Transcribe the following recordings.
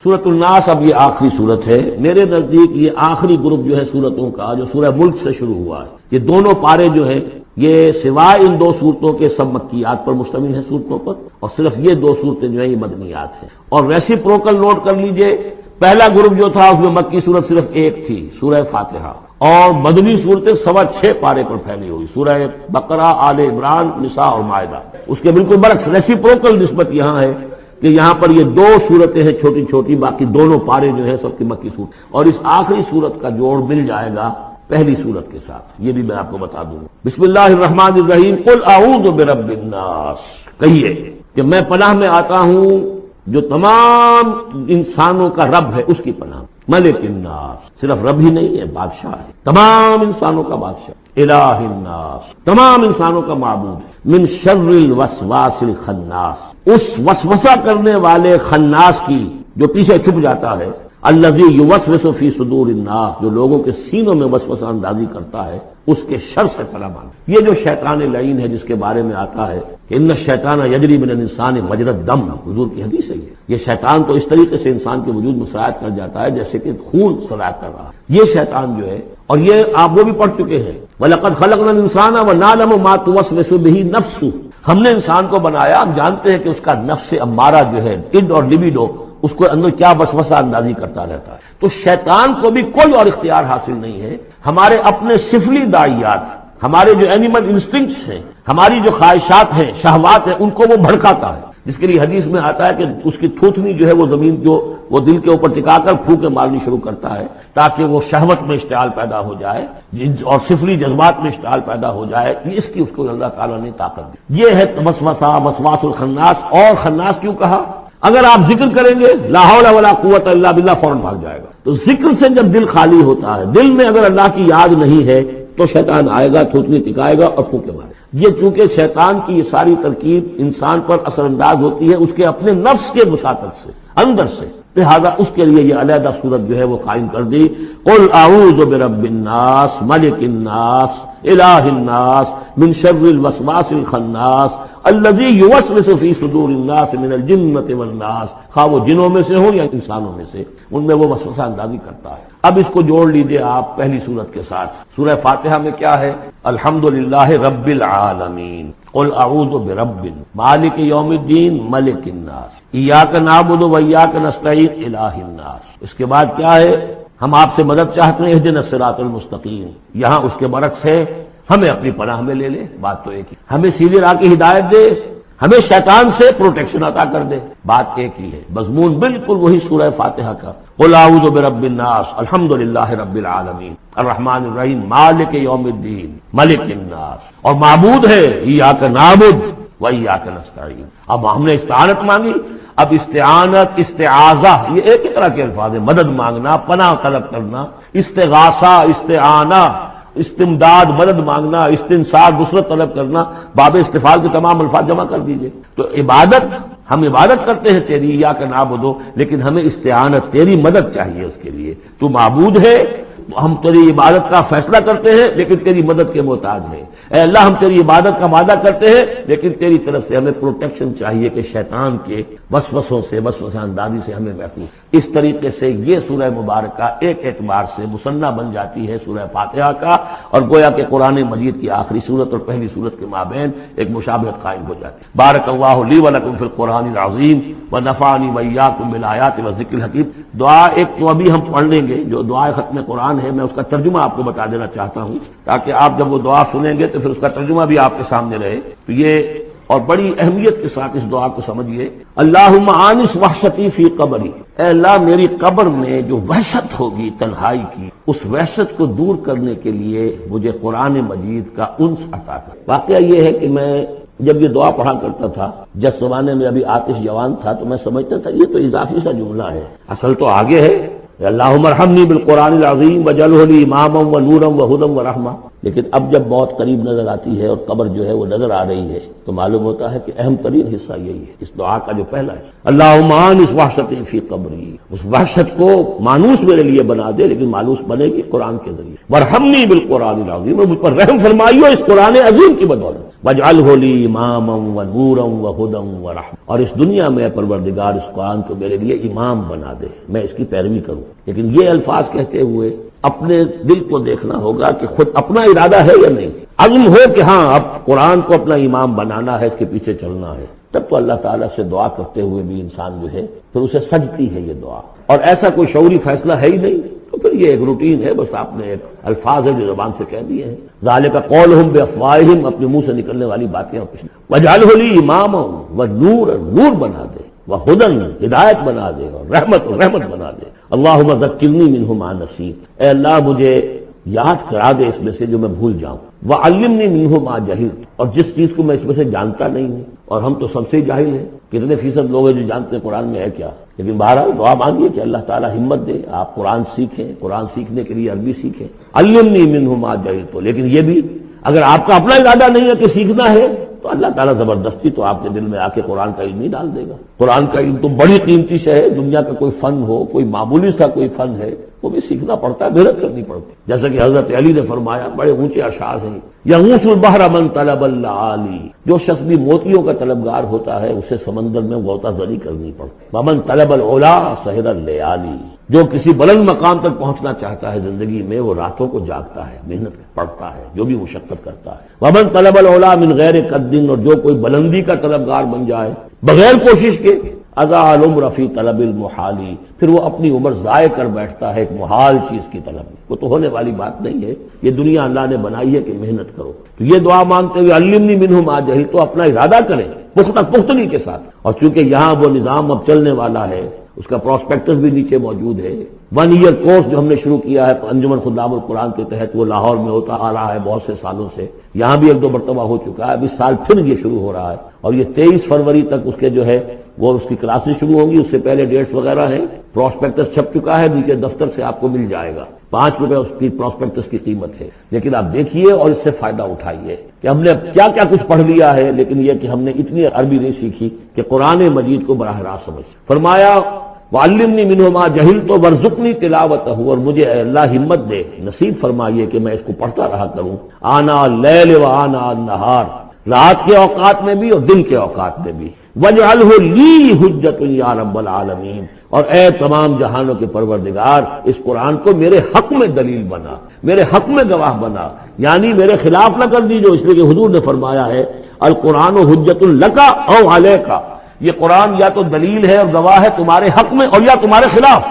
سورۃ الناس اب یہ آخری سورت ہے میرے نزدیک. یہ آخری گروپ جو ہے سورتوں کا جو سورہ ملک سے شروع ہوا ہے. یہ دونوں پارے جو ہے یہ سوائے ان دو صورتوں کے سب مکیات پر مشتمل ہیں صورتوں پر، اور صرف یہ دو صورتیں جو ہیں یہ مدنیات ہیں. اور ریسیپروکل نوٹ کر لیجئے، پہلا گروپ جو تھا اس میں مکی صورت صرف ایک تھی، سورہ فاتحہ، اور مدنی صورتیں 6.25 پارے پر پھیلی ہوئی، سورہ بقرہ، آل عمران، نساء اور مائدہ. اس کے بالکل برعکس ریسیپروکل نسبت یہاں ہے کہ یہاں پر یہ دو صورتیں ہیں چھوٹی چھوٹی، باقی دونوں پارے جو ہیں سب کی مکی صورت. اور اس آخری صورت کا جوڑ مل جائے گا پہلی صورت کے ساتھ، یہ بھی میں آپ کو بتا دوں. بسم اللہ الرحمن الرحیم. قل اعوذ برب الناس، کہیے کہ میں پناہ میں آتا ہوں جو تمام انسانوں کا رب ہے، اس کی پناہ. ملک الناس، صرف رب ہی نہیں ہے، بادشاہ ہے، تمام انسانوں کا بادشاہ. الہ الناس، تمام انسانوں کا معبود. من شر الوسواس الخناس، اس وسوسہ کرنے والے خناس کی جو پیچھے چھپ جاتا ہے. الذی یوسوس فی صدور الناس، جو لوگوں کے سینوں میں وسوسہ اندازی کرتا ہے، اس کے شر سے پناہ مانگے. یہ جو شیطان لعین ہے جس کے بارے میں آتا ہے کہ ان الشیطان یجری من الانسان مجری الدم، حضور کی حدیث ہے یہ شیطان تو اس طریقے سے انسان کے وجود میں سرایت کر جاتا ہے جیسے کہ خون سرایت کر رہا ہے. یہ شیطان جو ہے، اور یہ آپ وہ بھی پڑھ چکے ہیں، وَلَقَدْ خَلَقْنَا الْإِنسَانَ وَنَعْلَمُ مَا تُوَسْوِسُ بِهِ نَفْسُهُ، ہم نے انسان کو بنایا، ہم جانتے ہیں کہ اس کا نفس امارہ جو ہے، اڈ اور لبیڈو، اس کو اندر کیا وسوسہ اندازی کرتا رہتا ہے. تو شیطان کو بھی کوئی اور اختیار حاصل نہیں ہے. ہمارے اپنے سفلی داعیات، ہمارے جو اینیمل انسٹنکٹس ہیں، ہماری جو خواہشات ہیں، شہوات ہیں، ان کو وہ بھڑکاتا ہے. جس کے لیے حدیث میں آتا ہے کہ اس کی تھوتنی جو ہے وہ زمین جو وہ دل کے اوپر ٹکا کر پھونکے مارنی شروع کرتا ہے تاکہ وہ شہوت میں اشتعال پیدا ہو جائے اور سفلی جذبات میں اشتعال پیدا ہو جائے. اس کی اس کو اللہ تعالیٰ نے طاقت دی. یہ ہے وسوسہ، وسواس الخناس. اور خناس کیوں کہا؟ اگر آپ ذکر کریں گے لا حول ولا قوت الا باللہ، فوراً بھاگ جائے گا. تو ذکر سے جب دل خالی ہوتا ہے، دل میں اگر اللہ کی یاد نہیں ہے تو شیطان آئے گا، تھوتنی ٹکائے گا اور پھونکے مارے. یہ چونکہ شیطان کی یہ ساری ترکیب انسان پر اثر انداز ہوتی ہے اس کے اپنے نفس کے وساطت سے، اندر سے، لہذا اس کے لیے یہ علیحدہ صورت جو ہے وہ قائم کر دی. قل اعوذ برب الناس ملک الناس الہ الناس من شر الوسواس الخناس الذی یوسوس فی صدور الناس من الجنۃ والناس. خواہ وہ جنوں میں سے ہوں یا انسانوں میں سے، ان میں وہ وسوسہ اندازی کرتا ہے. اب اس کو جوڑ لیجئے آپ پہلی صورت کے ساتھ. سورہ فاتحہ میں کیا ہے؟ الحمدللہ رب العالمین، قل اعوذ برب مالک یوم الدین ملک الناس ایاک نعبد و ایاک نستعین الہ الناس. اس کے بعد کیا ہے؟ ہم آپ سے مدد چاہتے ہیں، اہدنا الصراط المستقیم. یہاں اس کے برعکس ہے، ہمیں اپنی پناہ میں لے لے. بات تو ایک ہی، ہمیں سیدھی راہ کی ہدایت دے، ہمیں شیطان سے پروٹیکشن عطا کر دے. بات ایک ہی ہے، مضمون بالکل وہی سورہ فاتحہ کا. قل اعوذ برب الناس الحمدللہ رب العالمین الرحمن الرحیم مالک یوم الدین ملک الناس. اور معبود ہے ایاک نعبد و ایاک نستعین. اب ہم نے استعانت مانگی. اب استعانت، استعاذہ، یہ ایک ہی طرح کے الفاظ ہیں. مدد مانگنا، پناہ طلب کرنا، استغاثہ، استعانہ، استمداد، مدد مانگنا، استنصار، نصرت طلب کرنا، باب استفعال کے تمام الفاظ جمع کر دیجئے. تو عبادت، ہم عبادت کرتے ہیں تیری، ایاک نعبد، لیکن ہمیں استعانت، تیری مدد چاہیے اس کے لیے. تو معبود ہے، ہم تیری عبادت کا فیصلہ کرتے ہیں لیکن تیری مدد کے محتاج ہیں. اے اللہ، ہم تیری عبادت کا وعدہ کرتے ہیں لیکن تیری طرف سے ہمیں پروٹیکشن چاہیے کہ شیطان کے وسوسوں سے، وسوسہ اندازی سے ہمیں محفوظ. اس طریقے سے یہ سورہ مبارکہ ایک اعتبار سے مثنیٰ بن جاتی ہے سورہ فاتحہ کا، اور گویا کہ قرآن مجید کی آخری صورت اور پہلی صورت کے مابین ایک مشابہت قائم ہو جاتی ہے. بارک اللہ لی ولکم فی القرآن العظیم ونفعنی وایاکم بالآیات والذکر الحکیم. دعا ایک تو ابھی ہم پڑھ لیں گے جو دعائے ختم قرآن ہے، میں اس کا ترجمہ آپ کو بتا دینا چاہتا ہوں تاکہ آپ جب وہ دعا سنیں گے تو پھر اس کا ترجمہ بھی آپ کے سامنے رہے. تو یہ اور بڑی اہمیت کے ساتھ اس دعا کو سمجھیے. اللہم آنس وحشتی فی قبری، اے اللہ میری قبر میں جو وحشت ہوگی تنہائی کی، اس وحشت کو دور کرنے کے لیے مجھے قرآن مجید کا انس عطا کر. واقعہ یہ ہے کہ میں جب یہ دعا پڑھا کرتا تھا، جس زمانے میں ابھی آتش جوان تھا، تو میں سمجھتا تھا یہ تو اضافی سا جملہ ہے، اصل تو آگے ہے اللہم ارحمنی بالقرآن العظیم وجعلہ لی اماما ونورا وہدی ورحمہ. لیکن اب جب موت قریب نظر آتی ہے اور قبر جو ہے وہ نظر آ رہی ہے تو معلوم ہوتا ہے کہ اہم ترین حصہ یہی ہے اس دعا کا جو پہلا ہے، اللہم آنس وحشتی فی قبری. اس وحشت کو مانوس میرے لیے بنا دے، لیکن مانوس بنے گی قرآن کے ذریعے. وارحمنی بالقرآن العظیم، اور مجھ پر رحم فرمائیو اس قرآن عظیم کی بدولت. وَاجْعَلْهُ لِي إِمَامًا وَنُورًا وَهُدًى وَرَحْمَةً، اور اس دنیا میں پروردگار اس قرآن کو میرے لیے امام بنا دے، میں اس کی پیروی کروں۔ لیکن یہ الفاظ کہتے ہوئے اپنے دل کو دیکھنا ہوگا کہ خود اپنا ارادہ ہے یا نہیں۔ عزم ہو کہ ہاں اب قرآن کو اپنا امام بنانا ہے، اس کے پیچھے چلنا ہے، تب تو اللہ تعالیٰ سے دعا کرتے ہوئے بھی انسان جو ہے پھر اسے سجتی ہے یہ دعا، اور ایسا کوئی شعوری فیصلہ ہے ہی نہیں، تو پھر یہ ایک روٹین ہے، بس آپ نے ایک الفاظ ہے جو زبان سے کہہ دیے ہیں۔ ذالک قولہم بافواہہم، اپنے منہ سے نکلنے والی باتیں اور کچھ نہیں۔ وجعلہ لی اماما ونورا، نور بنا دے، وہدی، ہدایت بنا دے، اور رحمت بنا دے۔ اللہم ذکرنی منہ ما نسیت، اے اللہ مجھے یاد کرا دے اس میں سے جو میں بھول جاؤں، وعلمنی منہ ما جہلت، اور جس چیز کو میں اس میں سے جانتا نہیں ہوں، اور ہم تو سب سے جاہل ہیں، کتنے فیصد لوگ ہیں جو جانتے ہیں قرآن میں ہے کیا۔ لیکن بہرحال دعا مانگیے کہ اللہ تعالیٰ ہمت دے، آپ قرآن سیکھیں، قرآن سیکھنے کے لیے عربی سیکھیں۔ علمنی منہ ما جہلت، لیکن یہ بھی اگر آپ کا اپنا ارادہ نہیں ہے کہ سیکھنا ہے تو اللہ تعالیٰ زبردستی تو آپ کے دل میں آ کے قرآن کا علم نہیں ڈال دے گا۔ قرآن کا علم تو بڑی قیمتی شے ہے، دنیا کا کوئی فن ہو، کوئی معمولی سا کوئی فن ہے، وہ بھی سیکھنا پڑتا ہے، محنت کرنی پڑتی ہے۔ جیسا کہ حضرت علی نے فرمایا، بڑے اونچے اشعار ہیں، یغوث البحر من طلب اللعالی، جو شخص بھی موتیوں کا طلبگار ہوتا ہے اسے سمندر میں غوطہ زنی کرنی پڑتی ہے۔ ومن طلب العلا سہر اللیالی، جو کسی بلند مقام تک پہنچنا چاہتا ہے زندگی میں وہ راتوں کو جاگتا ہے، محنت پڑتا ہے، جو بھی مشقت کرتا ہے۔ ومن طلب العلا من غیر قد، اور جو کوئی بلندی کا طلبگار بن جائے بغیر کوشش کے، اضاع العمر فی طلب المحالی، پھر وہ اپنی عمر ضائع کر بیٹھتا ہے ایک محال چیز کی طلب میں، وہ تو ہونے والی بات نہیں ہے۔ یہ دنیا اللہ نے بنائی ہے کہ محنت کرو۔ تو یہ دعا مانگتے ہوئے علمنی منہ ما جہلت، تو اپنا ارادہ کریں پختگی کے ساتھ، اور چونکہ یہاں وہ نظام اب چلنے والا ہے، اس کا پراسپیکٹس بھی نیچے موجود ہے۔ 1 ایئر کورس جو ہم نے شروع کیا ہے انجمن خدام القرآن کے تحت، وہ لاہور میں ہوتا آ رہا ہے بہت سے سالوں سے، یہاں بھی 1-2 مرتبہ ہو چکا ہے، اب اس سال پھر یہ شروع ہو رہا ہے، اور یہ 23 فروری تک اس کے جو ہے وہ اس کی کلاسز شروع ہوں گی۔ اس سے پہلے ڈیٹس وغیرہ ہیں، پراسپیکٹس چھپ چکا ہے، نیچے دفتر سے آپ کو مل جائے گا، 5 روپے اس کی پراسپیکٹس کی قیمت ہے۔ لیکن آپ دیکھیے اور اس سے فائدہ اٹھائیے کہ ہم نے کیا کیا کچھ پڑھ لیا ہے، لیکن یہ کہ ہم نے اتنی عربی نہیں سیکھی کہ قرآن مجید کو براہ راست سمجھ۔ فرمایا وعلمنی منہ ما جہلت وارزقنی تلاوتہ، اور مجھے اے اللہ ہمت دے، نصیب فرمائیے کہ میں اس کو پڑھتا رہا کروں، آنا اللیل و آنا النہار، رات کے اوقات میں بھی اور دن کے اوقات میں بھی۔ وَاجْعَلْهُ لِي حُجَّةٌ یا رب العالمین، اور اے تمام جہانوں کے پروردگار اس قرآن کو میرے حق میں دلیل بنا، میرے حق میں گواہ بنا، یعنی میرے خلاف نہ کر دیجو، اس لیے کہ حضور نے فرمایا ہے القرآن حجۃ لک او علیک، یہ قرآن یا تو دلیل ہے اور گواہ ہے تمہارے حق میں اور یا تمہارے خلاف۔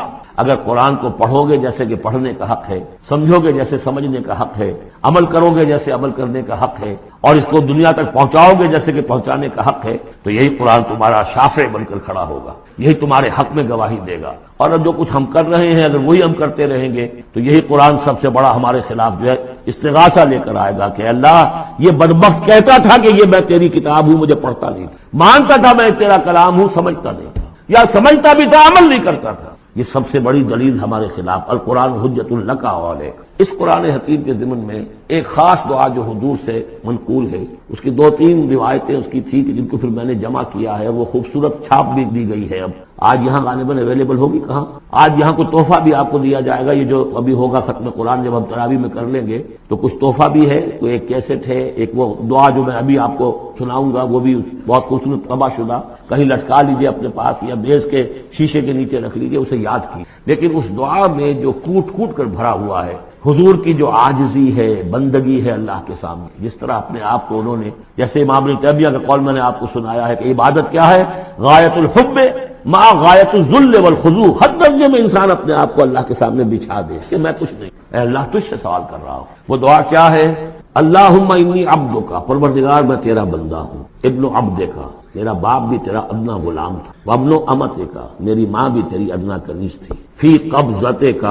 اگر قرآن کو پڑھو گے جیسے کہ پڑھنے کا حق ہے، سمجھو گے جیسے سمجھنے کا حق ہے، عمل کرو گے جیسے عمل کرنے کا حق ہے، اور اس کو دنیا تک پہنچاؤ گے جیسے کہ پہنچانے کا حق ہے، تو یہی قرآن تمہارا شافع بن کر کھڑا ہوگا، یہی تمہارے حق میں گواہی دے گا۔ اور جو کچھ ہم کر رہے ہیں اگر وہی ہم کرتے رہیں گے تو یہی قرآن سب سے بڑا ہمارے خلاف جو ہے استغاثہ لے کر آئے گا کہ اللہ یہ بدبخت کہتا تھا کہ یہ میں تیری کتاب ہوں، مجھے پڑھتا نہیں تھا، مانتا تھا میں تیرا کلام ہوں، سمجھتا نہیں تھا، یا سمجھتا بھی تھا عمل نہیں کرتا تھا۔ یہ سب سے بڑی دلیل ہمارے خلاف، القرآن حجۃ لک و علیک۔ اس قرآن حکیم کے ضمن میں ایک خاص دعا جو حضور سے منقول ہے، اس کی 2-3 روایتیں اس کی تھی کہ جن کو پھر میں نے جمع کیا ہے، اور وہ خوبصورت چھاپ بھی دی گئی ہے۔ اب آج یہاں غالباً اویلیبل ہوگی کہاں، آج یہاں کوئی تحفہ بھی آپ کو دیا جائے گا، یہ جو ابھی ہوگا ختم قرآن جب ہم تراویح میں کر لیں گے تو کچھ تحفہ بھی ہے، تو ایک کیسٹ ہے، ایک وہ دعا جو میں ابھی آپ کو سناؤں گا وہ بھی بہت خوبصورت طبع شدہ، کہیں لٹکا لیجئے اپنے پاس یا میز کے شیشے کے نیچے رکھ لیجئے، اسے یاد کی۔ لیکن اس دعا میں جو کوٹ کوٹ کر بھرا ہوا ہے حضور کی جو عاجزی ہے، بندگی ہے اللہ کے سامنے، جس طرح اپنے آپ کو انہوں نے، جیسے امام ابن تیمیہ کا قول میں نے آپ کو سنایا ہے کہ عبادت کیا ہے، غایت الحب مع غایت الذل والخضوع، حد درجے میں انسان اپنے آپ کو اللہ کے سامنے بچھا دے کہ میں کچھ نہیں، اے اللہ تجھ سے سوال کر رہا ہوں۔ وہ دعا کیا ہے، اللہم انی عبدک، پروردگار میں تیرا بندہ ہوں، ابن عبدک، میرا باپ بھی تیرا ادنا غلام تھا، وابن امتک، میری ماں بھی تیری ادنا کنیز تھی، فی قبضتک،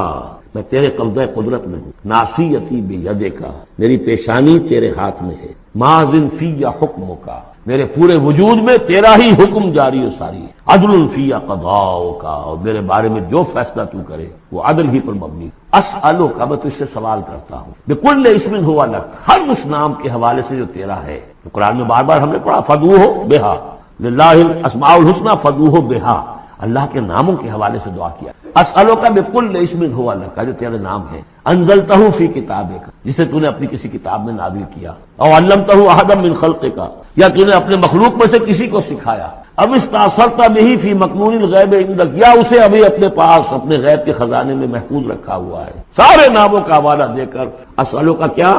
میں تیرے قبضہ قدرت میں ہوں، ناصیتی بیدک، میری پیشانی تیرے ہاتھ میں ہے، ماضٍ فی حکمک، میرے پورے وجود میں تیرا ہی حکم جاری و ساری ہے، عدل فی قضاؤک، اور میرے بارے میں جو فیصلہ تو کرے وہ عدل ہی پر مبنی۔ اسألک، میں تجھ سے سوال کرتا ہوں، بکل اسم ہوا لک، ہر اس نام کے حوالے سے جو تیرا ہے۔ قرآن میں بار بار ہم نے پڑھا فدعوہ بہا، للہ الاسماء الحسنی فدعوہ بہا، اللہ کے ناموں کے حوالے سے دعا کیا. اسألک بکل اسم هو لک، جو تیرے نام ہے، انزلتہ فی کتابک، جسے تو نے اپنی کسی کتاب میں نازل کیا، او علمتہ احدا من خلقک، یا تو نے اپنے مخلوق میں سے کسی کو سکھایا، اب استاثرت بہ فی مکنون الغیب عندک، یا اسے ابھی اپنے پاس اپنے غیب کے خزانے میں محفوظ رکھا ہوا ہے. سارے ناموں کا حوالہ دے کر اسألک کیا،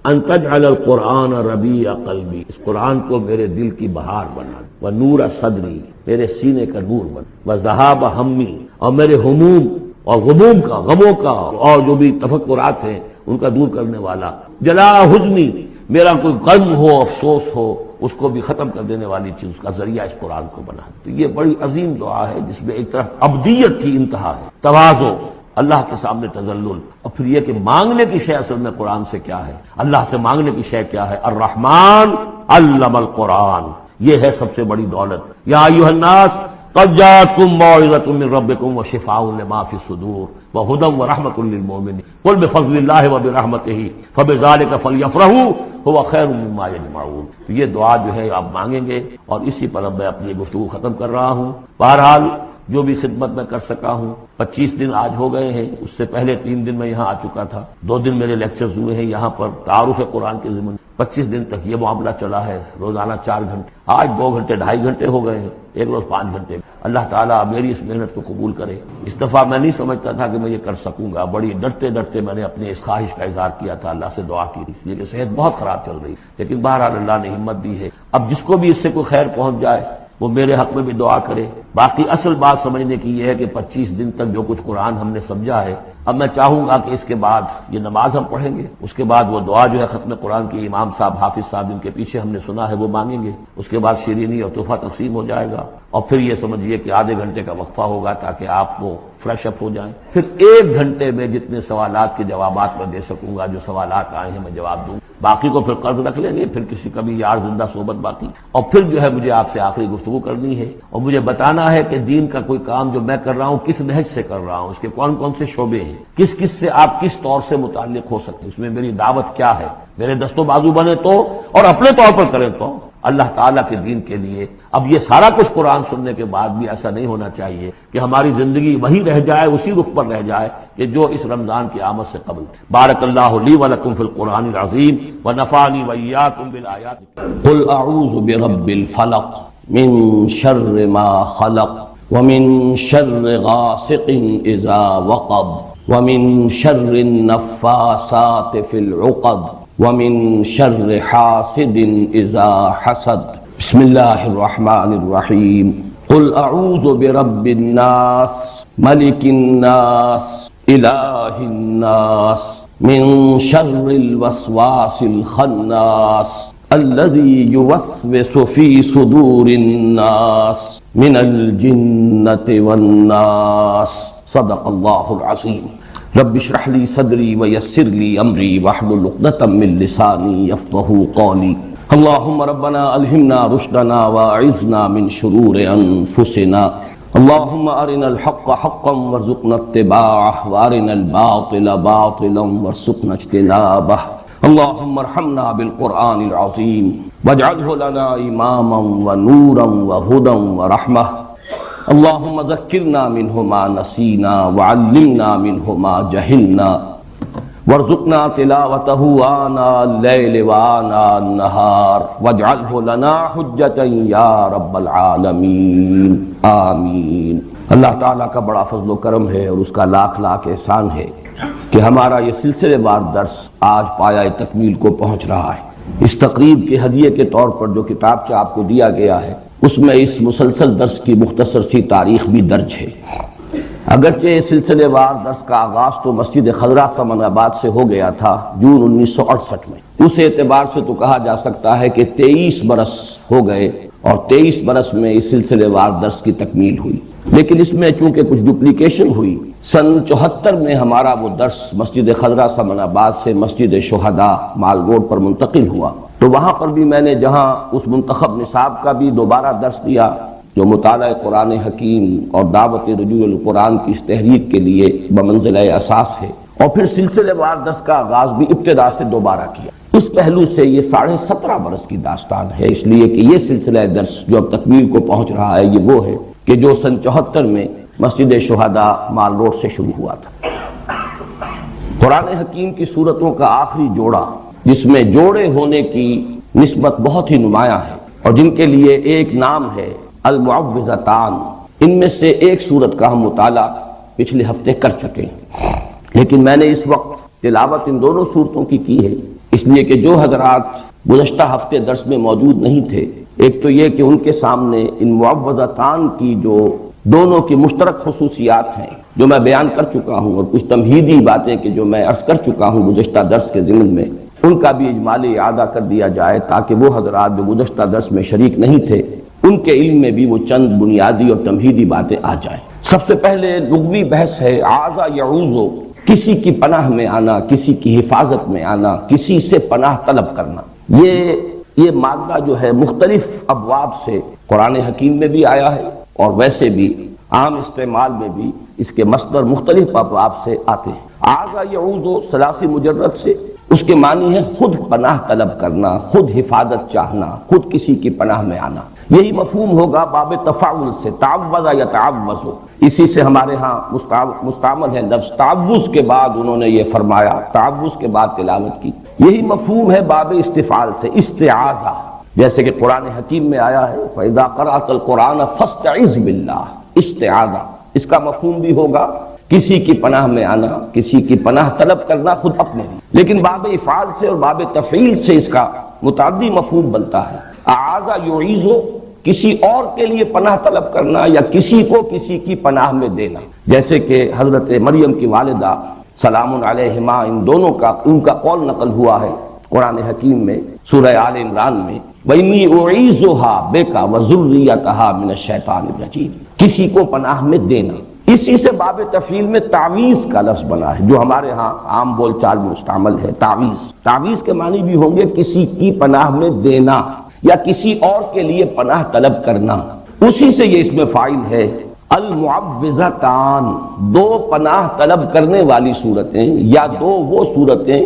ان تجعل القرآن ربیع قلبی، اس قرآن کو میرے دل کی بہار بنا، ونور صدری، میرے سینے کا نور بنا، وذہاب ہمی، اور میرے ہموم اور غموم کا، غموں کا اور جو بھی تفکرات ہیں ان کا دور کرنے والا، جلا حزنی، میرا کوئی غم ہو افسوس ہو اس کو بھی ختم کر دینے والی چیز، اس کا ذریعہ اس قرآن کو بنا. تو یہ بڑی عظیم دعا ہے جس میں ایک طرف عبدیت کی انتہا ہے، تواضع، اللہ کے سامنے تذلل، اور پھر یہ کہ مانگنے کی شے اصل میں قرآن سے کیا ہے، اللہ سے مانگنے کی شے کیا ہے، الرحمن علم القرآن، یہ ہے سب سے بڑی دولت. یا ایھا الناس قد جاءتکم موعظۃ من ربکم وشفاء لما فی الصدور وہدی ورحمۃ للمؤمنین قل بفضل اللہ وبرحمتہ فبذلک فلیفرحوا هو خیر مما یجمعون. یہ دعا جو ہے آپ مانگیں گے، اور اسی پر اب میں اپنی گفتگو ختم کر رہا ہوں. بہرحال جو بھی خدمت میں کر سکا ہوں، 25 دن آج ہو گئے ہیں، اس سے پہلے 3 دن میں یہاں آ چکا تھا، 2 دن میرے لیکچرز ہوئے ہیں یہاں پر تعارف قرآن کے ضمن. 25 دن تک یہ معاملہ چلا ہے، روزانہ 4 گھنٹے، آج 2 گھنٹے 2.5 گھنٹے ہو گئے ہیں، ایک روز 5 گھنٹے. اللہ تعالیٰ میری اس محنت کو قبول کرے. اس دفعہ میں نہیں سمجھتا تھا کہ میں یہ کر سکوں گا، بڑی ڈرتے ڈرتے میں نے اپنے اس خواہش کا اظہار کیا تھا، اللہ سے دعا کی اس لیے کہ صحت بہت خراب چل رہی، لیکن بہرحال اللہ نے ہمت دی ہے. اب جس کو بھی اس سے کوئی خیر پہنچ جائے وہ میرے حق میں بھی دعا کرے. باقی اصل بات سمجھنے کی یہ ہے کہ 25 دن تک جو کچھ قرآن ہم نے سمجھا ہے، اب میں چاہوں گا کہ اس کے بعد یہ نماز ہم پڑھیں گے، اس کے بعد وہ دعا جو ہے ختم قرآن کی امام صاحب حافظ صاحب جن کے پیچھے ہم نے سنا ہے وہ مانگیں گے، اس کے بعد شیرینی اور تحفہ تقسیم ہو جائے گا، اور پھر یہ سمجھیے کہ آدھے گھنٹے کا وقفہ ہوگا تاکہ آپ وہ فریش اپ ہو جائیں. پھر 1 گھنٹے میں جتنے سوالات کے جوابات میں دے سکوں گا، جو سوالات آئے ہیں میں جواب دوں، باقی کو پھر قرض رکھ لیں گے، پھر کسی کبھی یار زندہ صحبت باقی. اور پھر جو ہے مجھے آپ سے آخری گفتگو کرنی ہے، اور مجھے بتانا ہے کہ دین کا کوئی کام جو میں کر رہا ہوں کس نہج سے کر رہا ہوں، اس کے کون کون سے شعبے ہیں، کس کس سے آپ کس طور سے متعلق ہو سکتے ہیں، اس میں میری دعوت کیا ہے، میرے دست و بازو بنے تو، اور اپنے طور پر کریں تو، اللہ تعالیٰ کے دین کے لیے. اب یہ سارا کچھ قرآن سننے کے بعد بھی ایسا نہیں ہونا چاہیے کہ ہماری زندگی وہی رہ جائے، اسی رخ پر رہ جائے کہ جو اس رمضان کی آمد سے قبل تھے. بارک اللہ لی ولکم فی القرآن العظیم ونفعنی وإیاکم بالآیات. قل اعوذ برب الفلق من شر ما خلق ومن شر غاسق اذا وقب ومن شر النفاثات في العقد ومن شر حاسد اذا حسد. بسم اللہ الرحمن الرحیم. قل اعوذ برب الناس ملک الناس الہ الناس من شر الوسواس الخناس الذي يوسوس في صدور الناس من الجنة والناس. صدق اللہ العظیم. رب اشرح لي صدری ويسر لي امری واحلل عقدة من لسانی يفقهوا قولی. اللهم ربنا الہمنا رشدنا واعذنا من شرور انفسنا. اللهم ارنا الحق حقا وارزقنا اتباعه وارنا الباطل باطلا وارزقنا اجتنابه. اللهم ارحمنا بالقرآن العظیم واجعله لنا اماما ونورا وهدى ورحمة. اللهم ذکرنا منه ما نسینا وعلمنا منه ما جہلنا وارزقنا تلاوته آناء الليل وآناء النهار واجعله لنا حجة یا رب العالمین آمین. اللہ تعالیٰ کا بڑا فضل و کرم ہے اور اس کا لاکھ لاکھ احسان ہے کہ ہمارا یہ سلسلے وار درس آج پایہ تکمیل کو پہنچ رہا ہے. اس تقریب کے ہدیے کے طور پر جو کتابچہ آپ کو دیا گیا ہے اس میں اس مسلسل درس کی مختصر سی تاریخ بھی درج ہے. اگرچہ سلسلے وار درس کا آغاز تو مسجد خضرہ سمن آباد سے ہو گیا تھا جون 1968 میں، اس اعتبار سے تو کہا جا سکتا ہے کہ 23 برس ہو گئے اور 23 برس میں اس سلسلے وار درس کی تکمیل ہوئی. لیکن اس میں چونکہ کچھ ڈپلیکیشن ہوئی، سن 74 میں ہمارا وہ درس مسجد خضرہ سمن آباد سے مسجد شہداء مال روڈ پر منتقل ہوا، تو وہاں پر بھی میں نے جہاں اس منتخب نصاب کا بھی دوبارہ درس دیا جو مطالعہ قرآن حکیم اور دعوت رجوع القرآن کی اس تحریک کے لیے بمنزلہ اساس ہے، اور پھر سلسلے وار درس کا آغاز بھی ابتدا سے دوبارہ کیا. اس پہلو سے یہ 17.5 برس کی داستان ہے، اس لیے کہ یہ سلسلہ درس جو اب تکمیل کو پہنچ رہا ہے یہ وہ ہے کہ جو سن 74 میں مسجد شہداء مال روڈ سے شروع ہوا تھا۔ قرآن حکیم کی صورتوں کا آخری جوڑا، جس میں جوڑے ہونے کی نسبت بہت ہی نمایاں ہے اور جن کے لیے ایک نام ہے المعوذتان، ان میں سے ایک صورت کا ہم مطالعہ پچھلے ہفتے کر چکے ہیں، لیکن میں نے اس وقت تلاوت ان دونوں صورتوں کی ہے، اس لیے کہ جو حضرات گزشتہ ہفتے درس میں موجود نہیں تھے، ایک تو یہ کہ ان کے سامنے ان معوذتان کی جو دونوں کی مشترک خصوصیات ہیں جو میں بیان کر چکا ہوں، اور کچھ تمہیدی باتیں کہ جو میں عرض کر چکا ہوں گزشتہ درس کے ضمن میں، ان کا بھی اجمالی اعادہ کر دیا جائے تاکہ وہ حضرات جو گزشتہ درس میں شریک نہیں تھے ان کے علم میں بھی وہ چند بنیادی اور تمہیدی باتیں آ جائیں۔ سب سے پہلے لغوی بحث ہے عاذ یعوذ، کسی کی پناہ میں آنا، کسی کی حفاظت میں آنا، کسی سے پناہ طلب کرنا۔ یہ مادہ جو ہے مختلف ابواب سے قرآن حکیم میں بھی آیا ہے اور ویسے بھی عام استعمال میں بھی اس کے مصدر مختلف ابواب سے آتے ہیں۔ عاذ یعوذ ثلاثی مجرد سے اس کے معنی ہے خود پناہ طلب کرنا، خود حفاظت چاہنا، خود کسی کی پناہ میں آنا۔ یہی مفہوم ہوگا باب تفاعل سے، تعوذ یا تعوذ، اسی سے ہمارے ہاں مستعمل ہے لفظ تعوذ کے بعد انہوں نے یہ فرمایا، تعوذ کے بعد تلاوت کی۔ یہی مفہوم ہے باب استفعال سے، استعاذہ، جیسے کہ قرآن حکیم میں آیا ہے فَإِذَا قَرَأْتَ الْقُرْآنَ فَاسْتَعِذْ بِاللَّهِ، استعاذہ۔ اس کا مفہوم بھی ہوگا کسی کی پناہ میں آنا، کسی کی پناہ طلب کرنا خود اپنے بھی، لیکن باب افعال سے اور باب تفعیل سے اس کا متعدی مفہوم بنتا ہے۔ اعاذ یعیذ، کسی اور کے لیے پناہ طلب کرنا یا کسی کو کسی کی پناہ میں دینا، جیسے کہ حضرت مریم کی والدہ سلام علیہما، ان کا قول نقل ہوا ہے قرآن حکیم میں سورہ آل عمران میں، وَإِنِّي أُعِيذُهَا بِكَ وَذُرِّيَّتَهَا مِنَ الشَّيْطَانِ الرَّجِيمِ، کسی کو پناہ میں دینا۔ اسی سے باب تفعیل میں تعویذ کا لفظ بنا ہے جو ہمارے ہاں عام بول چال میں مستعمل ہے، تعویذ۔ تعویذ کے معنی بھی ہوں گے کسی کی پناہ میں دینا یا کسی اور کے لیے پناہ طلب کرنا۔ اسی سے یہ اس میں فاعل ہے المعوذتان، دو پناہ طلب کرنے والی صورتیں یا دو وہ صورتیں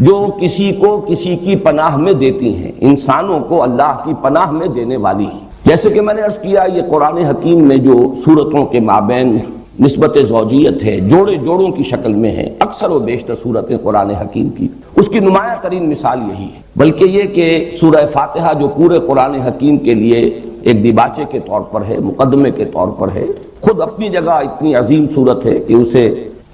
جو کسی کو کسی کی پناہ میں دیتی ہیں، انسانوں کو اللہ کی پناہ میں دینے والی ہیں۔ جیسے کہ میں نے عرض کیا یہ قرآن حکیم میں جو صورتوں کے مابین نسبت زوجیت ہے، جوڑوں کی شکل میں ہے، اکثر و بیشتر صورتیں قرآن حکیم کی، اس کی نمایاں ترین مثال یہی ہے۔ بلکہ یہ کہ سورہ فاتحہ جو پورے قرآن حکیم کے لیے ایک دیباچے کے طور پر ہے، مقدمے کے طور پر ہے، خود اپنی جگہ اتنی عظیم صورت ہے کہ اسے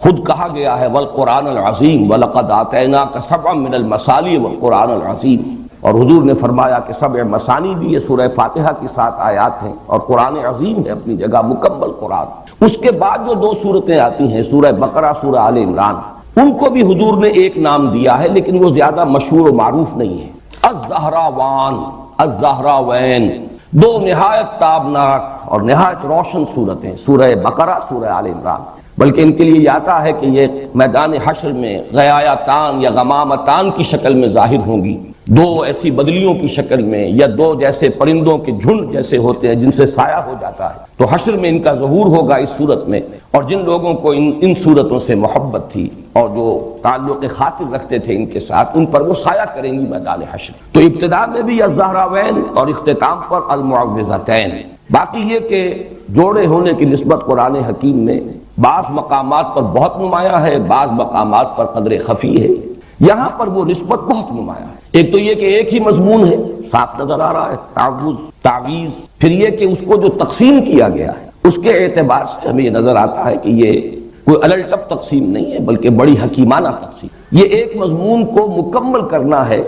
خود کہا گیا ہے والقرآن العظیم وَلَقَدْ آتَيْنَاكَ سَبْعًا مِنَ الْمَثَانِي وَالْقُرْآنَ الْعَظِيمِ، اور حضور نے فرمایا کہ سبع مثانی بھی یہ سورہ فاتحہ کی 7 آیات ہیں اور قرآن عظیم ہے اپنی جگہ، مکمل قرآن۔ اس کے بعد جو دو صورتیں آتی ہیں سورہ بقرہ، سورہ آل عمران، ان کو بھی حضور نے ایک نام دیا ہے لیکن وہ زیادہ مشہور و معروف نہیں ہے، الزہراوان، الزہراوین، دو نہایت تابناک اور نہایت روشن صورتیں، سورہ بقرہ، سورہ آل عمران۔ بلکہ ان کے لیے یہ آتا ہے کہ یہ میدان حشر میں غیایتان یا غمامتان کی شکل میں ظاہر ہوں گی، دو ایسی بدلیوں کی شکل میں یا دو جیسے پرندوں کے جھنڈ جیسے ہوتے ہیں جن سے سایہ ہو جاتا ہے، تو حشر میں ان کا ظہور ہوگا اس صورت میں، اور جن لوگوں کو ان صورتوں سے محبت تھی اور جو تعلق خاطر رکھتے تھے ان کے ساتھ، ان پر وہ سایہ کریں گی میدان حشر۔ تو ابتدا میں بھی الزہراوین اور اختتام پر المعوذتین۔ باقی یہ کہ جوڑے ہونے کی نسبت قرآن حکیم میں بعض مقامات پر بہت نمایاں ہے، بعض مقامات پر قدر خفی ہے، یہاں پر وہ نسبت بہت نمایاں ہے۔ ایک تو یہ کہ ایک ہی مضمون ہے، صاف نظر آ رہا ہے، تعوذ، تعویذ، پھر یہ کہ اس کو جو تقسیم کیا گیا ہے اس کے اعتبار سے ہمیں یہ نظر آتا ہے کہ یہ کوئی الٹپ تقسیم نہیں ہے بلکہ بڑی حکیمانہ تقسیم۔ یہ ایک مضمون کو مکمل کرنا ہے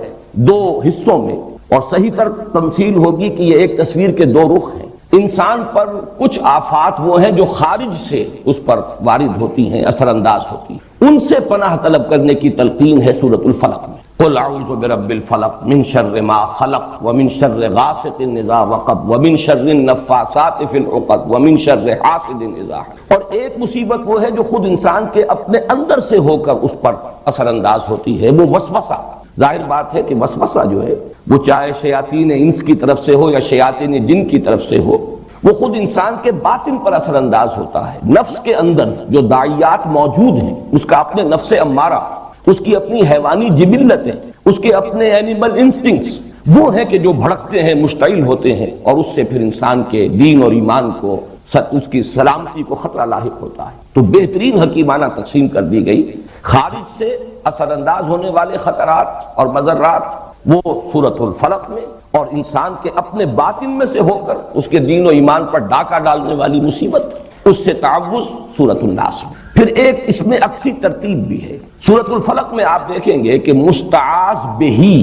دو حصوں میں، اور صحیح تر تمثیل ہوگی کہ یہ ایک تصویر کے دو رخ ہیں۔ انسان پر کچھ آفات وہ ہیں جو خارج سے اس پر وارد ہوتی ہیں، اثر انداز ہوتی ہیں، ان سے پناہ طلب کرنے کی تلقین ہے سورۃ الفلق میں، قل اعوذ برب الفلق من شر ما خلق ومن شر غاسق اذا وقب ومن شر النفاثات فی العقد ومن شر حاسد اذا حسد۔ اور ایک مصیبت وہ ہے جو خود انسان کے اپنے اندر سے ہو کر اس پر اثر انداز ہوتی ہے، وہ وسوسہ۔ ظاہر بات ہے کہ وسوسہ جو ہے وہ چاہے شیاطین انس کی طرف سے ہو یا شیاطین جن کی طرف سے ہو، وہ خود انسان کے باطن پر اثر انداز ہوتا ہے۔ نفس کے اندر جو داعیات موجود ہیں، اس کا اپنے نفس امارہ، اس کی اپنی حیوانی جبلتیں، اس کے اپنے اینیمل انسٹنکٹس، وہ ہیں کہ جو بھڑکتے ہیں، مشتعل ہوتے ہیں، اور اس سے پھر انسان کے دین اور ایمان کو اس کی سلامتی کو خطرہ لاحق ہوتا ہے۔ تو بہترین حکیمانہ تقسیم کر دی گئی۔ خارج سے اثر انداز ہونے والے خطرات اور مضرات وہ سورۃ الفلق میں، اور انسان کے اپنے باطن میں سے ہو کر اس کے دین و ایمان پر ڈاکہ ڈالنے والی مصیبت، اس سے تعوذ سورۃ الناس میں۔ پھر ایک اس میں عکسی ترتیب بھی ہے۔ سورۃ الفلق میں آپ دیکھیں گے کہ مستعاذ بہی،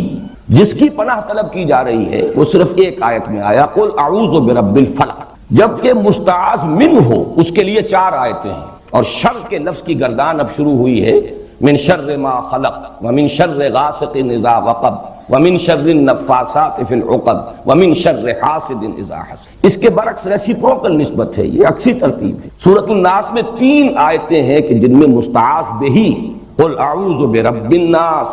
جس کی پناہ طلب کی جا رہی ہے، وہ صرف ایک آیت میں آیا، قل اعوذ برب الفلق، جبکہ مستعاذ من ہو اس کے لیے 4 آیتیں ہیں، اور شر کے لفظ کی گردان اب شروع ہوئی ہے، من شر ما خلق ومن شر غاسق اذا وقب ومن شر النفاثات فی العقد ومن شر حاسد اذا حسد۔ اس کے برعکس ریسیپروکل نسبت ہے، یہ عکسی ترتیب ہے۔ سورۃ الناس میں 3 آیتیں ہیں کہ جن میں مستعاذ بہی، قل اعوذ برب الناس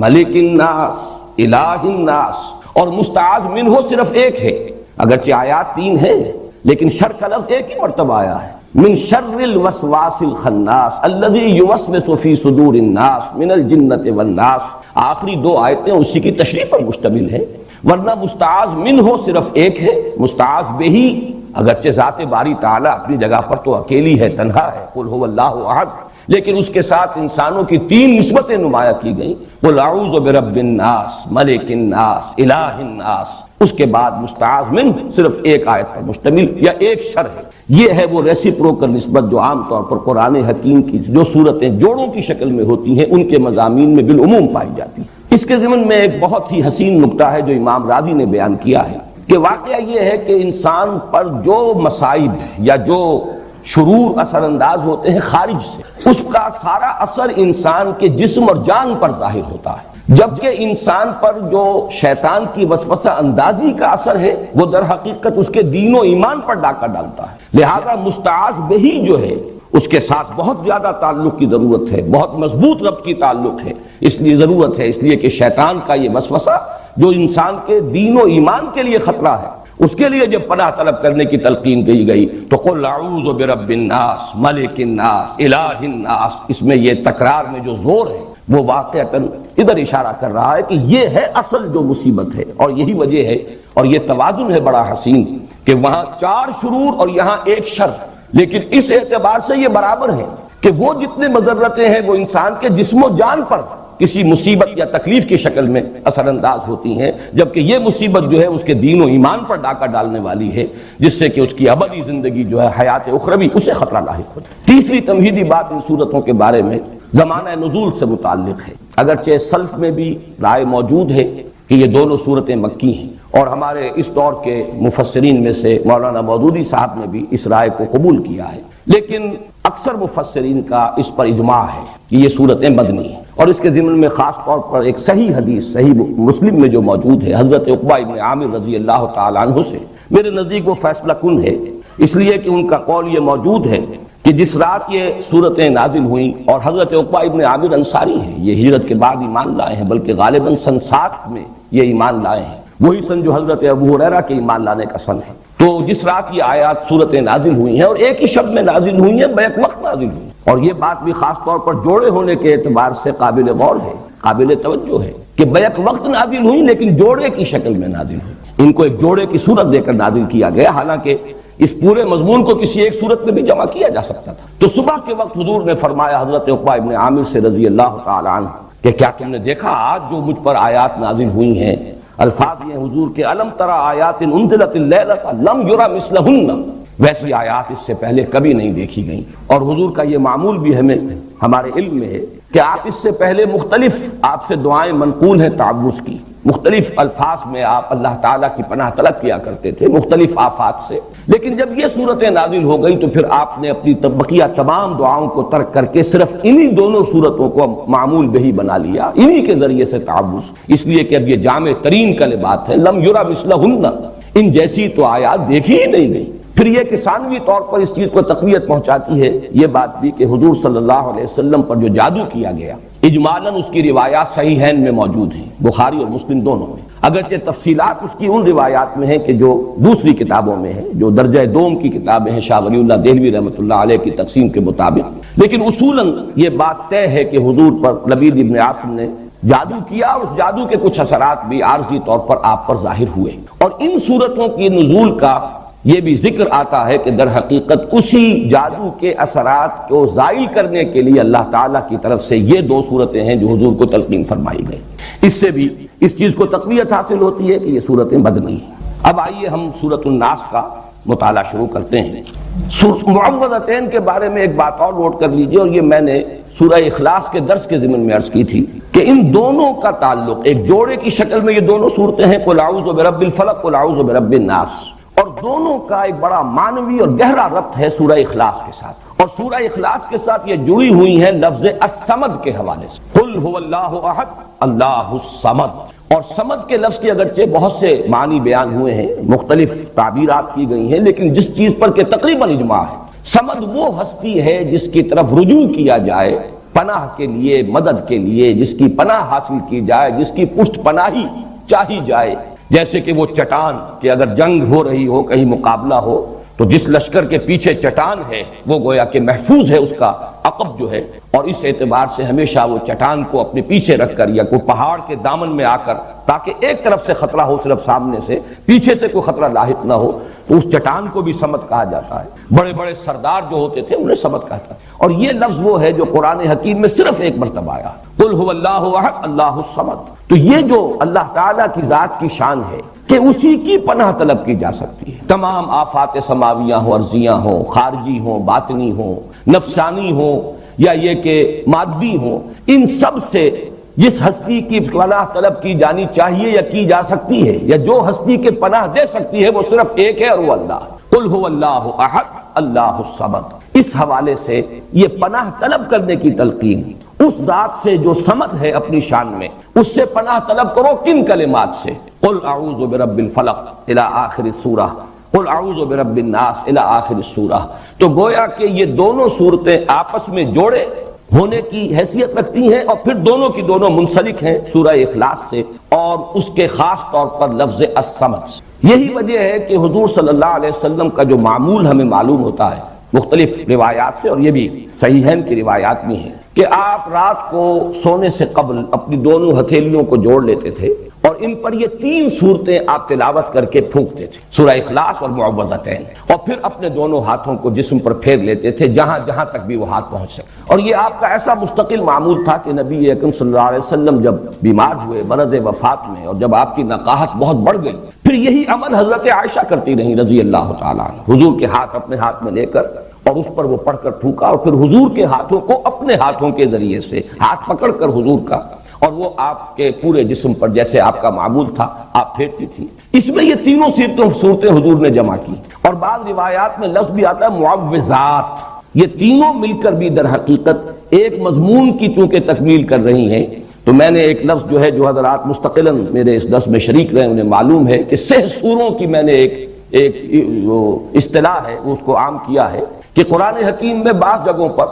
ملک الناس الہ الناس، اور مستعاذ منہ صرف ایک ہے، اگرچہ آیات 3 ہیں لیکن شر کا لفظ ایک ہی مرتبہ آیا ہے، من شر الوسواس الخناس الذی یوسوس فی صدور الناس من الجنۃ والناس۔ آخری 2 آیتیں اسی کی تشریح پر مشتمل ہیں، ورنہ مستعاذ منہ صرف ایک ہے، مستعاذ بہی اگرچہ ذات باری تعالیٰ اپنی جگہ پر تو اکیلی ہے، تنہا ہے، قل هو اللہ احد، لیکن اس کے ساتھ انسانوں کی 3 نسبتیں نمایاں کی گئیں، قل اعوذ برب الناس ملک الناس الہ الناس۔ اس کے بعد مستعاذ من صرف ایک آیت پر مشتمل یا ایک شر ہے۔ یہ ہے وہ ریسیپروکل نسبت جو عام طور پر قرآن حکیم کی جو صورتیں جوڑوں کی شکل میں ہوتی ہیں ان کے مضامین میں بالعموم پائی جاتی ہے۔ اس کے ضمن میں ایک بہت ہی حسین نکتہ ہے جو امام راضی نے بیان کیا ہے کہ واقعہ یہ ہے کہ انسان پر جو مصائب یا جو شرور اثر انداز ہوتے ہیں خارج سے، اس کا سارا اثر انسان کے جسم اور جان پر ظاہر ہوتا ہے، جبکہ انسان پر جو شیطان کی وسوسہ اندازی کا اثر ہے وہ در حقیقت اس کے دین و ایمان پر ڈاکہ ڈالتا ہے۔ لہذا مستعاذ بہی جو ہے اس کے ساتھ بہت زیادہ تعلق کی ضرورت ہے، بہت مضبوط ربط کی تعلق ہے، اس لیے ضرورت ہے، اس لیے کہ شیطان کا یہ وسوسہ جو انسان کے دین و ایمان کے لیے خطرہ ہے، اس کے لیے جب پناہ طلب کرنے کی تلقین کی گئی تو قل اعوذ برب الناس ملک الناس الہ الناس، اس میں یہ تکرار میں جو زور ہے وہ واقعتاً ادھر اشارہ کر رہا ہے کہ یہ ہے اصل جو مصیبت ہے، اور یہی وجہ ہے، اور یہ توازن ہے بڑا حسین کہ وہاں 4 شرور اور یہاں ایک شر، لیکن اس اعتبار سے یہ برابر ہے کہ وہ جتنے مضرتیں ہیں وہ انسان کے جسم و جان پر کسی مصیبت یا تکلیف کی شکل میں اثر انداز ہوتی ہیں، جبکہ یہ مصیبت جو ہے اس کے دین و ایمان پر ڈاکہ ڈالنے والی ہے، جس سے کہ اس کی ابدی زندگی جو ہے حیات اخروی اسے خطرہ لاحق ہوتا ہے۔ تیسری تمہیدی بات ان صورتوں کے بارے میں زمانہ نزول سے متعلق ہے، اگرچہ سلف میں بھی رائے موجود ہے کہ یہ دونوں صورتیں مکی ہیں، اور ہمارے اس دور کے مفسرین میں سے مولانا مودودی صاحب نے بھی اس رائے کو قبول کیا ہے، لیکن اکثر مفسرین کا اس پر اجماع ہے کہ یہ صورتیں مدنی ہیں، اور اس کے ضمن میں خاص طور پر ایک صحیح حدیث صحیح مسلم میں جو موجود ہے حضرت عقبہ ابن عامر رضی اللہ تعالیٰ عنہ سے، میرے نزدیک وہ فیصلہ کن ہے، اس لیے کہ ان کا قول یہ موجود ہے کہ جس رات یہ صورتیں نازل ہوئیں، اور حضرت عقبہ ابن عامر انصاری ہیں، یہ ہجرت کے بعد ایمان لائے ہیں، بلکہ غالباً سن 7 میں یہ ایمان لائے ہیں، وہی سن جو حضرت ابو ہریرہ کے ایمان لانے کا سن ہے۔ تو جس رات یہ آیات صورتیں نازل ہوئی ہیں اور ایک ہی شب میں نازل ہوئی ہیں، بیک وقت نازل ہوئی، اور یہ بات بھی خاص طور پر جوڑے ہونے کے اعتبار سے قابل غور ہے، قابل توجہ ہے کہ بیک وقت نازل ہوئی لیکن جوڑے کی شکل میں نازل ہوئی، ان کو ایک جوڑے کی صورت دے کر نازل کیا گیا، حالانکہ اس پورے مضمون کو کسی ایک صورت میں بھی جمع کیا جا سکتا تھا۔ تو صبح کے وقت حضور نے فرمایا حضرت عقبہ ابن عامر سے رضی اللہ تعالی عنہ کہ کیا تم نے دیکھا آج جو مجھ پر آیات نازل ہوئی ہیں، الفاظ یہ حضور کے الم ترى آیات انزلت اللیلۃ لم یرى مثلہن، ویسی آیات اس سے پہلے کبھی نہیں دیکھی گئیں، اور حضور کا یہ معمول بھی ہمارے علم میں ہے کہ آپ اس سے پہلے مختلف آپ سے دعائیں منقول ہیں تعوذ کی، مختلف الفاظ میں آپ اللہ تعالیٰ کی پناہ طلب کیا کرتے تھے مختلف آفات سے، لیکن جب یہ صورتیں نازل ہو گئی تو پھر آپ نے اپنی بقیہ تمام دعاؤں کو ترک کر کے صرف انہی دونوں صورتوں کو معمول بہی بنا لیا، انہی کے ذریعے سے تعوذ، اس لیے کہ اب یہ جامع ترین کلمات ہیں، لم یرى مثلہن، ان جیسی تو آیات دیکھی ہی نہیں گئی۔ پھر یہ کہ ثانوی طور پر اس چیز کو تقویت پہنچاتی ہے یہ بات بھی کہ حضور صلی اللہ علیہ وسلم پر جو جادو کیا گیا اجمالاً اس کی روایات صحیحین میں موجود ہیں، بخاری اور مسلم دونوں میں، اگرچہ تفصیلات اس کی ان روایات میں ہیں کہ جو دوسری کتابوں میں ہیں، جو درجہ دوم کی کتابیں ہیں شاہ ولی اللہ دہلوی رحمۃ اللہ علیہ کی تقسیم کے مطابق، لیکن اصولاً یہ بات طے ہے کہ حضور پر لبید ابن عاصم نے جادو کیا، اور اس جادو کے کچھ اثرات بھی عارضی طور پر آپ پر ظاہر ہوئے، اور ان صورتوں کی نزول کا یہ بھی ذکر آتا ہے کہ در حقیقت اسی جادو کے اثرات کو زائل کرنے کے لیے اللہ تعالیٰ کی طرف سے یہ دو صورتیں ہیں جو حضور کو تلقین فرمائی گئی. اس سے بھی اس چیز کو تقویت حاصل ہوتی ہے کہ یہ صورتیں مدنی ہیں. اب آئیے ہم سورۃ الناس کا مطالعہ شروع کرتے ہیں. معوذتین کے بارے میں ایک بات اور نوٹ کر لیجئے، اور یہ میں نے سورہ اخلاص کے درس کے ضمن میں عرض کی تھی کہ ان دونوں کا تعلق ایک جوڑے کی شکل میں یہ دونوں صورتیں ہیں، قل اعوذ برب الفلق قل اعوذ برب الناس، اور دونوں کا ایک بڑا معنوی اور گہرا ربط ہے سورہ اخلاص کے ساتھ. اور سورہ اخلاص کے ساتھ یہ جڑی ہوئی ہیں لفظ الصمد کے حوالے سے. قل هو اللہ احد اللہ الصمد. اور صمد کے لفظ کے اگرچہ بہت سے معنی بیان ہوئے ہیں، مختلف تعبیرات کی گئی ہیں، لیکن جس چیز پر کہ تقریباً اجماع ہے، صمد وہ ہستی ہے جس کی طرف رجوع کیا جائے پناہ کے لیے، مدد کے لیے، جس کی پناہ حاصل کی جائے، جس کی پشت پناہی چاہی جائے. جیسے کہ وہ چٹان کہ اگر جنگ ہو رہی ہو، کہیں مقابلہ ہو، تو جس لشکر کے پیچھے چٹان ہے وہ گویا کہ محفوظ ہے اس کا عقب جو ہے، اور اس اعتبار سے ہمیشہ وہ چٹان کو اپنے پیچھے رکھ کر یا کوئی پہاڑ کے دامن میں آ کر، تاکہ ایک طرف سے خطرہ ہو صرف سامنے سے، پیچھے سے کوئی خطرہ لاحق نہ ہو، تو اس چٹان کو بھی صمد کہا جاتا ہے. بڑے بڑے سردار جو ہوتے تھے انہیں صمد کہتا ہے. اور یہ لفظ وہ ہے جو قرآن حکیم میں صرف ایک مرتبہ آیا، قل هو اللہ احد اللہ الصمد. تو یہ جو اللہ تعالیٰ کی ذات کی شان ہے کہ اسی کی پناہ طلب کی جا سکتی ہے. تمام آفات سماویہ ہوں، ارضیہ ہوں، خارجی ہوں، باطنی ہوں، نفسانی ہوں، یا یہ کہ مادی ہوں، ان سب سے جس ہستی کی پناہ طلب کی جانی چاہیے یا کی جا سکتی ہے، یا جو ہستی کے پناہ دے سکتی ہے، وہ صرف ایک ہے اور وہ اللہ ہے. قل هو اللہ احد اللہ الصمد. اس حوالے سے یہ پناہ طلب کرنے کی تلقین اس ذات سے جو صمد ہے اپنی شان میں، اس سے پناہ طلب کرو. کن کلمات سے؟ قل اعوذ برب الفلق الى آخر السورہ، قل اعوذ برب الناس الى آخر السورہ. تو گویا کہ یہ دونوں صورتیں آپس میں جوڑے ہونے کی حیثیت رکھتی ہیں، اور پھر دونوں کی دونوں منسلک ہیں سورہ اخلاص سے اور اس کے خاص طور پر لفظ الصمد سے. یہی وجہ ہے کہ حضور صلی اللہ علیہ وسلم کا جو معمول ہمیں معلوم ہوتا ہے مختلف روایات سے، اور یہ بھی صحیحین کی روایات میں ہے، کہ آپ رات کو سونے سے قبل اپنی دونوں ہتھیلیوں کو جوڑ لیتے تھے اور ان پر یہ 3 صورتیں آپ تلاوت کر کے پھونکتے تھے، سورہ اخلاص اور معوذتین، اور پھر اپنے دونوں ہاتھوں کو جسم پر پھیر لیتے تھے جہاں جہاں تک بھی وہ ہاتھ پہنچ سکے. اور یہ آپ کا ایسا مستقل معمول تھا کہ نبی اکرم صلی اللہ علیہ وسلم جب بیمار ہوئے مرض وفات میں، اور جب آپ کی نقاہت بہت بڑھ گئی، پھر یہی عمل حضرت عائشہ کرتی رہی رضی اللہ تعالیٰ عنہ. حضور کے ہاتھ اپنے ہاتھ میں لے کر اور اس پر وہ پڑھ کر پھونکا، اور پھر حضور کے ہاتھوں کو اپنے ہاتھوں کے ذریعے سے ہاتھ پکڑ کر حضور کا، اور وہ آپ کے پورے جسم پر جیسے آپ کا معمول تھا آپ پھیرتی تھی. اس میں یہ تینوں صورتیں حضور نے جمع کی. اور بعض روایات میں لفظ بھی آتا ہے معوذات. یہ تینوں مل کر بھی در حقیقت ایک مضمون کی چونکہ تکمیل کر رہی ہیں. تو میں نے ایک لفظ جو ہے جو حضرات مستقلاً میرے اس درس میں شریک رہے انہیں معلوم ہے کہ 6 سوروں کی میں نے ایک اصطلاح ہے اس کو عام کیا ہے کہ قرآن حکیم میں بعض جگہوں پر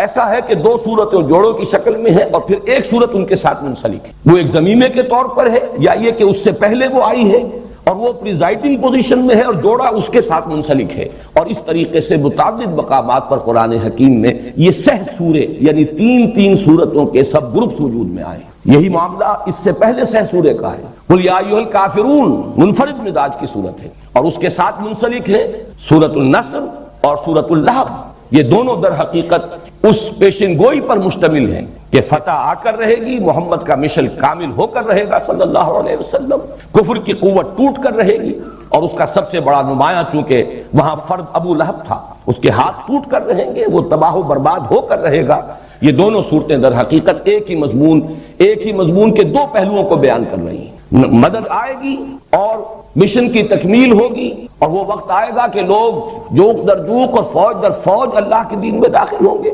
ایسا ہے کہ 2 صورتیں جوڑوں کی شکل میں ہے اور پھر ایک صورت ان کے ساتھ منسلک ہے. وہ ایک ضمیمے کے طور پر ہے، یا یہ کہ اس سے پہلے وہ آئی ہے اور وہ پریزائڈنگ پوزیشن میں ہے اور جوڑا اس کے ساتھ منسلک ہے. اور اس طریقے سے متعدد مقامات پر قرآن حکیم میں یہ 6 سورے یعنی 3 صورتوں کے سب گروپس وجود میں آئے. یہی معاملہ اس سے پہلے 6 سورے کا ہے. قل یا ایھا الکافرون منفرد مزاج کی صورت ہے، اور اس کے ساتھ منسلک ہے سورۃ النصر اور سورۃ اللہب. یہ دونوں در حقیقت اس پیشن گوئی پر مشتمل ہیں کہ فتح آ کر رہے گی، محمد کا مشن کامل ہو کر رہے گا صلی اللہ علیہ وسلم، کفر کی قوت ٹوٹ کر رہے گی، اور اس کا سب سے بڑا نمایاں چونکہ وہاں فرد ابو لہب تھا، اس کے ہاتھ ٹوٹ کر رہیں گے، وہ تباہ و برباد ہو کر رہے گا. یہ دونوں صورتیں در حقیقت ایک ہی مضمون کے 2 پہلوؤں کو بیان کر رہی ہیں. مدد آئے گی اور مشن کی تکمیل ہوگی، اور وہ وقت آئے گا کہ لوگ جوق در جوق اور فوج در فوج اللہ کے دین میں داخل ہوں گے.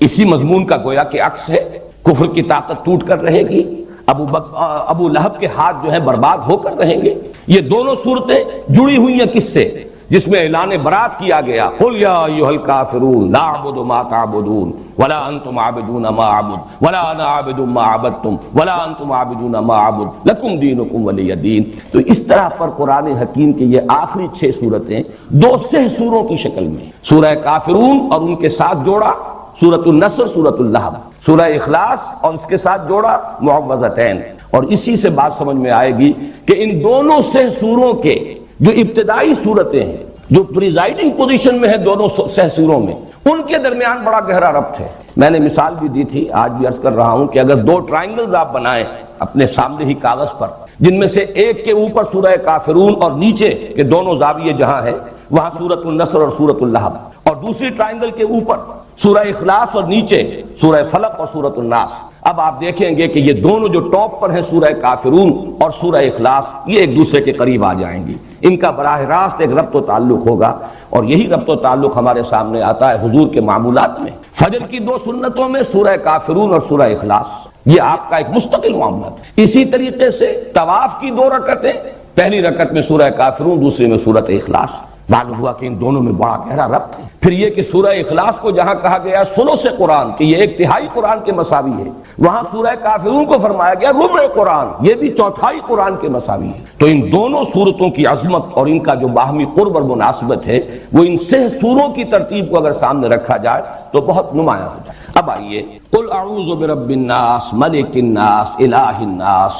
اسی مضمون کا گویا کہ عکس ہے. کفر کی طاقت ٹوٹ کر رہے گی، ابو لہب کے ہاتھ جو ہے برباد ہو کر رہیں گے. یہ دونوں صورتیں جڑی ہوئی ہیں کس سے؟ جس میں اعلان برات کیا گیا، قل یا ایھا الکافرون لا اعبد ما تعبدون ولا انتم عابدون ما اعبد ولا انا عابد ما عبدتم ولا انتم عابدون ما اعبد لکم دینکم ولی دین. تو اس طرح پر قرآن حکیم کی یہ آخری 6 صورتیں 2 سوروں کی شکل میں، سورہ کافرون اور ان کے ساتھ جوڑا سورۃ النصر، سورۃ اللہب، سورہ اخلاص اور اس کے ساتھ جوڑا معوذتین. اور اسی سے بات سمجھ میں آئے گی کہ ان دونوں 6 سوروں کے جو ابتدائی صورتیں ہیں جو پریزائڈنگ پوزیشن میں ہے دونوں سوروں میں، ان کے درمیان بڑا گہرا ربط ہے۔ میں نے مثال بھی دی تھی، آج بھی عرض کر رہا ہوں کہ اگر دو ٹرائنگلز آپ بنائیں اپنے سامنے ہی کاغذ پر، جن میں سے ایک کے اوپر سورہ کافرون اور نیچے کے دونوں زاویے جہاں ہیں وہاں سورۃ النصر اور سورۃ اللہب، اور دوسری ٹرائنگل کے اوپر سورہ اخلاص اور نیچے سورہ فلق اور سورۃ الناس، اب آپ دیکھیں گے کہ یہ دونوں جو ٹاپ پر ہیں سورہ کافرون اور سورہ اخلاص، یہ ایک دوسرے کے قریب آ جائیں گی، ان کا براہ راست ایک ربط و تعلق ہوگا، اور یہی ربط و تعلق ہمارے سامنے آتا ہے حضور کے معمولات میں۔ فجر کی دو سنتوں میں سورہ کافرون اور سورہ اخلاص، یہ آپ کا ایک مستقل معاملہ ہے۔ اسی طریقے سے طواف کی دو رکعتیں، پہلی رکعت میں سورہ کافرون، دوسری میں سورۃ اخلاص، معلوم ہوا کہ ان دونوں میں بڑا گہرا ربط ہے۔ پھر یہ کہ سورہ اخلاص کو جہاں کہا گیا ثلث قرآن کہ یہ ایک تہائی قرآن کے مساوی ہے، وہاں سورہ کافرون کو فرمایا گیا ربع قرآن، یہ بھی چوتھائی قرآن کے مساوی ہے۔ تو ان دونوں سورتوں کی عظمت اور ان کا جو باہمی قرب اور مناسبت ہے وہ ان 6 سوروں کی ترتیب کو اگر سامنے رکھا جائے تو بہت نمایاں ہو جائے۔ اب آئیے، قل اعوذ برب الناس ملک الناس الہ الناس،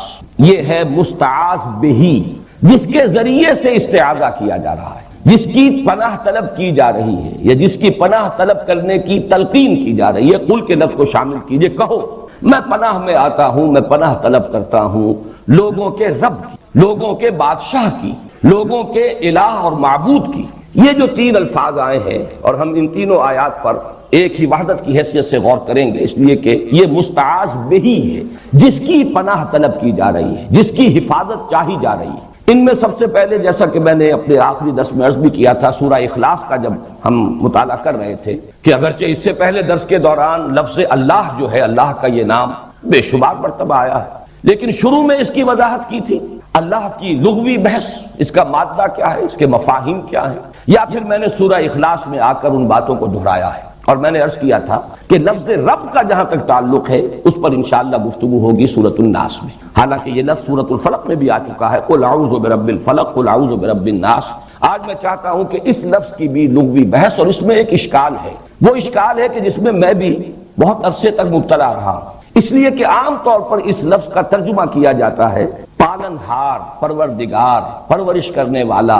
یہ ہے مستعاذ بہی، جس کے ذریعے سے استعاذہ کیا جا رہا ہے، جس کی پناہ طلب کی جا رہی ہے، یا جس کی پناہ طلب کرنے کی تلقین کی جا رہی ہے۔ قل کے لفظ کو شامل کیجئے، کہو میں پناہ میں آتا ہوں، میں پناہ طلب کرتا ہوں لوگوں کے رب کی، لوگوں کے بادشاہ کی، لوگوں کے الہ اور معبود کی۔ یہ جو 3 الفاظ آئے ہیں اور ہم ان تینوں آیات پر ایک ہی وحدت کی حیثیت سے غور کریں گے، اس لیے کہ یہ مستعاذ بہی ہے، جس کی پناہ طلب کی جا رہی ہے، جس کی حفاظت چاہی جا رہی ہے۔ ان میں سب سے پہلے، جیسا کہ میں نے اپنے آخری درس میں عرض بھی کیا تھا، سورہ اخلاص کا جب ہم مطالعہ کر رہے تھے کہ اگرچہ اس سے پہلے درس کے دوران لفظ اللہ جو ہے، اللہ کا یہ نام بے شمار مرتبہ آیا ہے، لیکن شروع میں اس کی وضاحت کی تھی، اللہ کی لغوی بحث، اس کا مادہ کیا ہے، اس کے مفاہیم کیا ہیں، یا پھر میں نے سورہ اخلاص میں آ کر ان باتوں کو دہرایا ہے، اور میں نے عرض کیا تھا کہ لفظ رب کا جہاں تک تعلق ہے اس پر انشاءاللہ گفتگو ہوگی سورۃ الناس میں، حالانکہ یہ لفظ سورۃ الفلق میں بھی آ چکا ہے، قل اعوذ برب الفلق قل اعوذ برب الناس۔ آج میں چاہتا ہوں کہ اس لفظ کی بھی لغوی بحث، اور اس میں ایک اشکال ہے، وہ اشکال ہے کہ جس میں میں بھی بہت عرصے تک مبتلا رہا ہوں، اس لیے کہ عام طور پر اس لفظ کا ترجمہ کیا جاتا ہے پالن ہار، پروردگار، پرورش کرنے والا،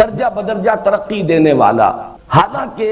درجہ بدرجہ ترقی دینے والا، حالانکہ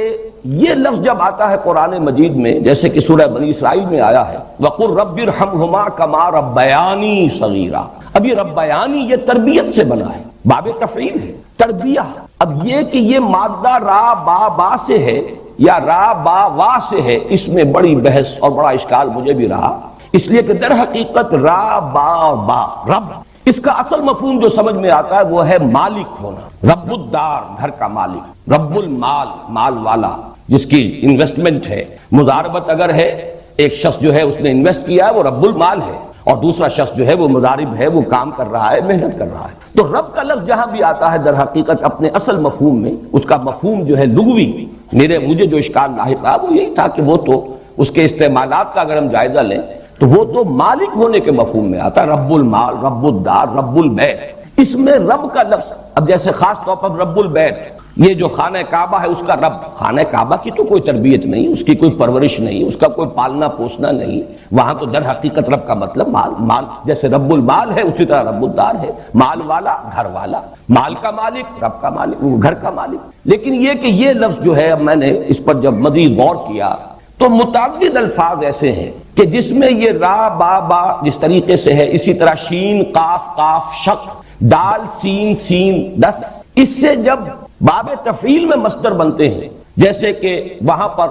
یہ لفظ جب آتا ہے قرآن مجید میں، جیسے کہ سورہ بنی اسرائیل میں آیا ہے وَقُلْ رَبِّ ارْحَمْهُمَا كَمَا رَبَّيَانِي صَغِيرًا، اب یہ ربیانی یہ تربیت سے بنا ہے، باب تفعیل ہے، تربیہ۔ اب یہ کہ یہ مادہ را با با سے ہے یا را با وا سے ہے، اس میں بڑی بحث اور بڑا اشکال مجھے بھی رہا، اس لیے کہ در حقیقت را با با رب، اس کا اصل مفہوم جو سمجھ میں آتا ہے وہ ہے مالک ہونا، رب الدار، گھر کا مالک، رب المال، مال والا، جس کی انویسٹمنٹ ہے، مضاربت اگر ہے، ایک شخص جو ہے اس نے انویسٹ کیا ہے وہ رب المال ہے، اور دوسرا شخص جو ہے وہ مضارب ہے، وہ کام کر رہا ہے، محنت کر رہا ہے۔ تو رب کا لفظ جہاں بھی آتا ہے در حقیقت اپنے اصل مفہوم میں، اس کا مفہوم جو ہے لغوی، مجھے جو اشکال لاحق رہا وہ یہی تھا کہ وہ تو اس کے استعمالات کا اگر ہم جائزہ لیں تو وہ تو مالک ہونے کے مفہوم میں آتا ہے، رب المال، رب الدار، رب البیت۔ اس میں رب کا لفظ، اب جیسے خاص طور پر رب البیت، یہ جو خانہ کعبہ ہے اس کا رب، خانہ کعبہ کی تو کوئی تربیت نہیں، اس کی کوئی پرورش نہیں، اس کا کوئی پالنا پوسنا نہیں، وہاں تو در حقیقت رب کا مطلب مال، جیسے رب المال ہے اسی طرح رب الدار ہے، مال والا، گھر والا، مال کا مالک، رب کا مالک، گھر کا مالک۔ لیکن یہ کہ یہ لفظ جو ہے، اب میں نے اس پر جب مزید غور کیا تو متعدد الفاظ ایسے ہیں کہ جس میں یہ را با با جس طریقے سے ہے، اسی طرح شین قاف قاف شق، دال سین سین 10، اس سے جب باب تفعیل میں مصدر بنتے ہیں، جیسے کہ وہاں پر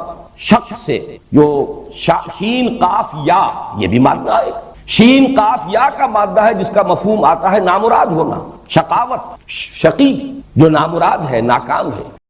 شق سے جو شین قاف یا، یہ بھی مادہ ہے، شین قاف یا کا مادہ ہے جس کا مفہوم آتا ہے نامراد ہونا، شقاوت، شقی جو نامراد ہے، ناکام ہے،